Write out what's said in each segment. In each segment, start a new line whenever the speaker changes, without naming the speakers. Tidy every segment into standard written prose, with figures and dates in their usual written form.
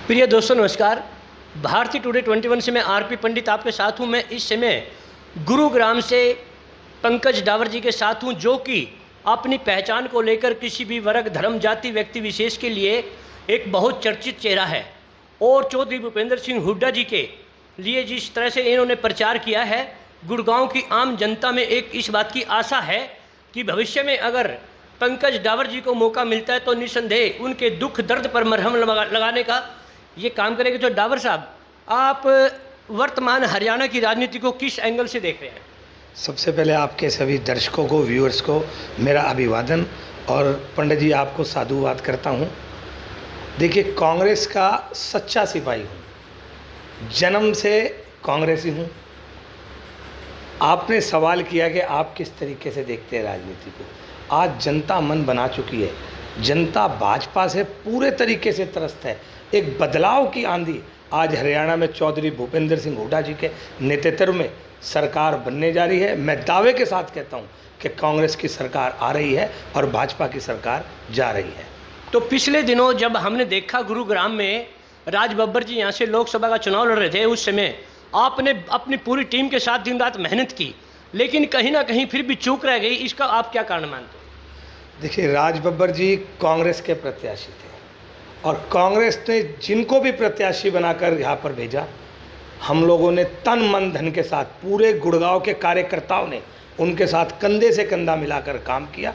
प्रिय दोस्तों नमस्कार। भारतीय टुडे 21 से मैं आरपी पंडित आपके साथ हूं। मैं इस समय गुरुग्राम से पंकज डावर जी के साथ हूं, जो कि अपनी पहचान को लेकर किसी भी वर्ग, धर्म, जाति, व्यक्ति विशेष के लिए एक बहुत चर्चित चेहरा है। और चौधरी भूपेंद्र सिंह हुड्डा जी के लिए जिस तरह से इन्होंने प्रचार किया है, गुड़गांव की आम जनता में एक इस बात की आशा है कि भविष्य में अगर पंकज डावर जी को मौका मिलता है तो निसंदेह उनके दुख दर्द पर मरहम लगाने का ये काम करेंगे। तो डावर साहब, आप वर्तमान हरियाणा की राजनीति को किस एंगल से देख रहे हैं?
सबसे पहले आपके सभी दर्शकों को, व्यूअर्स को मेरा अभिवादन, और पंडित जी आपको साधुवाद करता हूँ। देखिए, कांग्रेस का सच्चा सिपाही हूँ, जन्म से कांग्रेसी हूँ। आपने सवाल किया कि आप किस तरीके से देखते हैं राजनीति को। आज जनता मन बना चुकी है, जनता भाजपा से पूरे तरीके से त्रस्त है। एक बदलाव की आंधी आज हरियाणा में चौधरी भूपेंद्र सिंह हुड्डा जी के नेतृत्व में सरकार बनने जा रही है। मैं दावे के साथ कहता हूं कि कांग्रेस की सरकार आ रही है और भाजपा की सरकार जा रही है।
तो पिछले दिनों जब हमने देखा गुरुग्राम में राज बब्बर जी यहाँ से लोकसभा का चुनाव लड़ रहे थे, उस समय आपने अपनी पूरी टीम के साथ दिन रात मेहनत की, लेकिन कहीं ना कहीं फिर भी चूक रह गई। इसका आप क्या कारण मानते हैं?
देखिए, राज बब्बर जी कांग्रेस के प्रत्याशी थे और कांग्रेस ने जिनको भी प्रत्याशी बनाकर यहाँ पर भेजा, हम लोगों ने तन मन धन के साथ, पूरे गुड़गांव के कार्यकर्ताओं ने उनके साथ कंधे से कंधा मिलाकर काम किया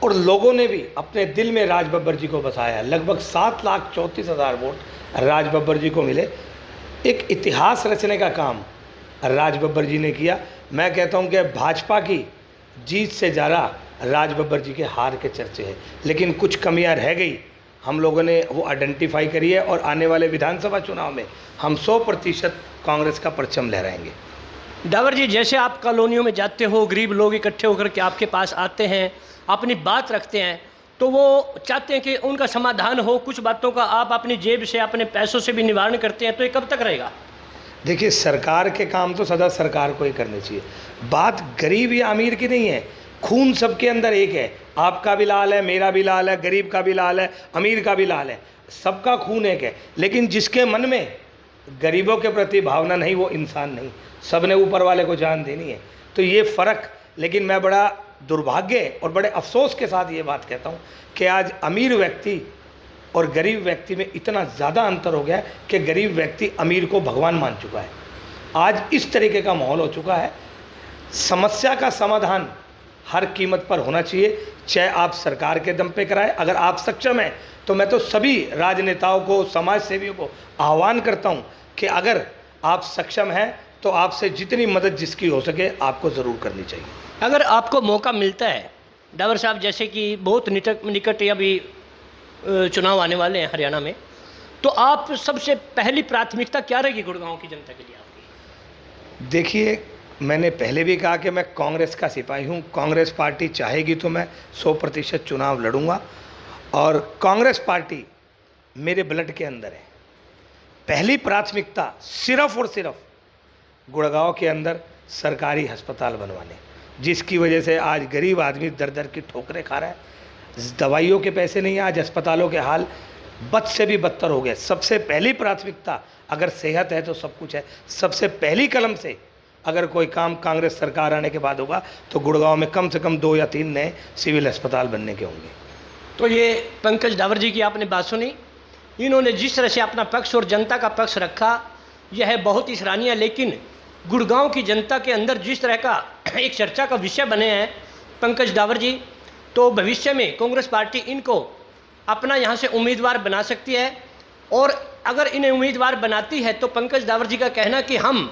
और लोगों ने भी अपने दिल में राज बब्बर जी को बसाया। लगभग 7,34,000 वोट राज बब्बर जी को मिले। एक इतिहास रचने का काम राज बब्बर जी ने किया। मैं कहता हूं कि भाजपा की जीत से ज़्यादा राज बब्बर जी के हार के चर्चे हैं, लेकिन कुछ कमियां रह गई, हम लोगों ने वो आइडेंटिफाई करी है और आने वाले विधानसभा चुनाव में हम 100% कांग्रेस का परचम लहराएंगे।
डावर जी, जैसे आप कॉलोनियों में जाते हो, गरीब लोग इकट्ठे होकर के आपके पास आते हैं, अपनी बात रखते हैं, तो वो चाहते हैं कि उनका समाधान हो। कुछ बातों का आप अपनी जेब से, अपने पैसों से भी निवारण करते हैं, तो ये कब तक रहेगा?
देखिए, सरकार के काम तो सदा सरकार को ही करने चाहिए। बात गरीब या अमीर की नहीं है, खून सबके अंदर एक है। आपका भी लाल है, मेरा भी लाल है, गरीब का भी लाल है, अमीर का भी लाल है, सबका खून एक है। लेकिन जिसके मन में गरीबों के प्रति भावना नहीं, वो इंसान नहीं। सबने ऊपर वाले को जान देनी है। तो ये फ़र्क, लेकिन मैं बड़ा दुर्भाग्य और बड़े अफसोस के साथ ये बात कहता हूँ कि आज अमीर व्यक्ति और गरीब व्यक्ति में इतना ज़्यादा अंतर हो गया है कि गरीब व्यक्ति अमीर को भगवान मान चुका है। आज इस तरीके का माहौल हो चुका है। समस्या का समाधान हर कीमत पर होना चाहिए, चाहे आप सरकार के दम पे कराएं। अगर आप सक्षम हैं तो मैं तो सभी राजनेताओं को, समाज सेवियों को आह्वान करता हूं कि अगर आप सक्षम हैं तो आपसे जितनी मदद जिसकी हो सके आपको ज़रूर करनी चाहिए।
अगर आपको मौका मिलता है डावर साहब, जैसे कि बहुत निकट अभी चुनाव आने वाले हैं हरियाणा में, तो आप सबसे पहली प्राथमिकता क्या रहेगी गुड़गांव की जनता के लिए आपकी?
देखिए, मैंने पहले भी कहा कि मैं कांग्रेस का सिपाही हूँ। कांग्रेस पार्टी चाहेगी तो मैं 100% चुनाव लड़ूंगा और कांग्रेस पार्टी मेरे ब्लड के अंदर है। पहली प्राथमिकता सिर्फ और सिर्फ गुड़गांव के अंदर सरकारी अस्पताल बनवाने, जिसकी वजह से आज गरीब आदमी दर दर की ठोकरें खा रहा है। दवाइयों के पैसे नहीं है, आज अस्पतालों के हाल बद से भी बदतर हो गए। सबसे पहली प्राथमिकता, अगर सेहत है तो सब कुछ है। सबसे पहली कलम से अगर कोई काम कांग्रेस सरकार आने के बाद होगा तो गुड़गांव में कम से कम 2 या 3 नए सिविल अस्पताल बनने के होंगे।
तो ये पंकज डावर जी की आपने बात सुनी, इन्होंने जिस तरह से अपना पक्ष और जनता का पक्ष रखा, यह है बहुत ही सराहनीय। लेकिन गुड़गांव की जनता के अंदर जिस तरह का एक चर्चा का विषय बने हैं पंकज डावर जी, तो भविष्य में कांग्रेस पार्टी इनको अपना यहाँ से उम्मीदवार बना सकती है। और अगर इन्हें उम्मीदवार बनाती है तो पंकज डावर जी का कहना कि हम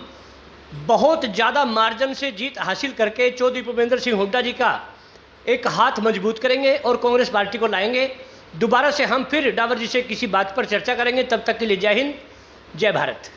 बहुत ज़्यादा मार्जिन से जीत हासिल करके चौधरी भूपेंद्र सिंह हुड्डा जी का एक हाथ मजबूत करेंगे और कांग्रेस पार्टी को लाएंगे। दोबारा से हम फिर डावर जी से किसी बात पर चर्चा करेंगे। तब तक के लिए जय हिंद, जय भारत।